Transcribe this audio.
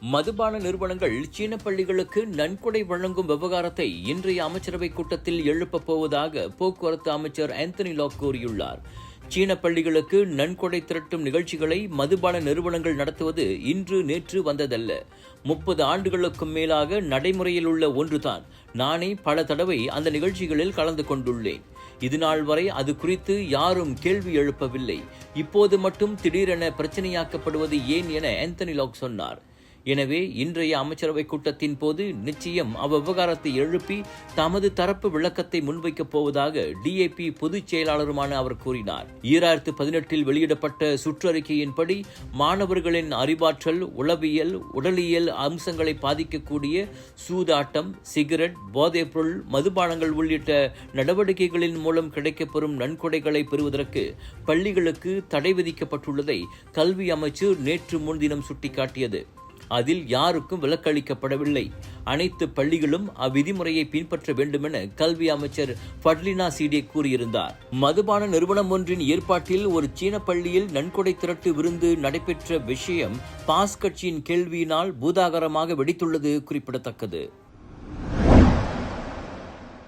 மதுபான நிறுவனங்கள் சீன பள்ளிகளுக்கு நன்கொடை வழங்கும் விவகாரத்தை இன்றைய அமைச்சரவைக் கூட்டத்தில் எழுப்பப் போவதாக போக்குவரத்து அமைச்சர் ஆந்தனி லாக் கூறியுள்ளார். சீன பள்ளிகளுக்கு நன்கொடை திரட்டும் நிகழ்ச்சிகளை மதுபான நிறுவனங்கள் நடத்துவது இன்று நேற்று வந்ததல்ல. 30 ஆண்டுகளுக்கும் மேலாக நடைமுறையில் உள்ள ஒன்றுதான். நானே பல தடவை அந்த நிகழ்ச்சிகளில் கலந்து கொண்டுள்ளேன். இதுநாள் வரை அது குறித்து யாரும் கேள்வி எழுப்பவில்லை. இப்போது மட்டும் திடீரென பிரச்சனையாக்கப்படுவது ஏன் என ஆந்தனி லாக் சொன்னார். எனவே இன்றைய அமைச்சரவை கூட்டத்தின் போது நிச்சயம் அவ்விவகாரத்தை எழுப்பி தமது தரப்பு விளக்கத்தை முன்வைக்கப் போவதாக DAP பொதுச் செயலாளருமான அவர் கூறினார். 2018 வெளியிடப்பட்ட சுற்றறிக்கையின்படி மாணவர்களின் அறிவாற்றல், உளவியல், உடலியல் அம்சங்களை பாதிக்கக்கூடிய சூதாட்டம், சிகரெட், போதைப்பொருள், மதுபானங்கள் உள்ளிட்ட நடவடிக்கைகளின் மூலம் கிடைக்கப்பெறும் நன்கொடைகளை பெறுவதற்கு பள்ளிகளுக்கு தடை விதிக்கப்பட்டுள்ளதை கல்வி அமைச்சு நேற்று முன்தினம் சுட்டிக்காட்டியது. அதில் யாருக்கும் விலக்களிக்கப்படவில்லை. அனைத்து பள்ளிகளும் அவ்விதிமுறையை பின்பற்ற வேண்டுமென கல்வி அமைச்சர் ஃபட்லினா சீடே கூறியிருந்தார். மதுபான நிறுவனம் ஒன்றின் ஏற்பாட்டில் ஒரு சீன பள்ளியில் நன்கொடை திரட்டு விருந்து நடைபெற்ற விஷயம் பாஸ் கட்சியின் கேள்வியினால் பூதாகரமாக வெடித்துள்ளது குறிப்பிடத்தக்கது.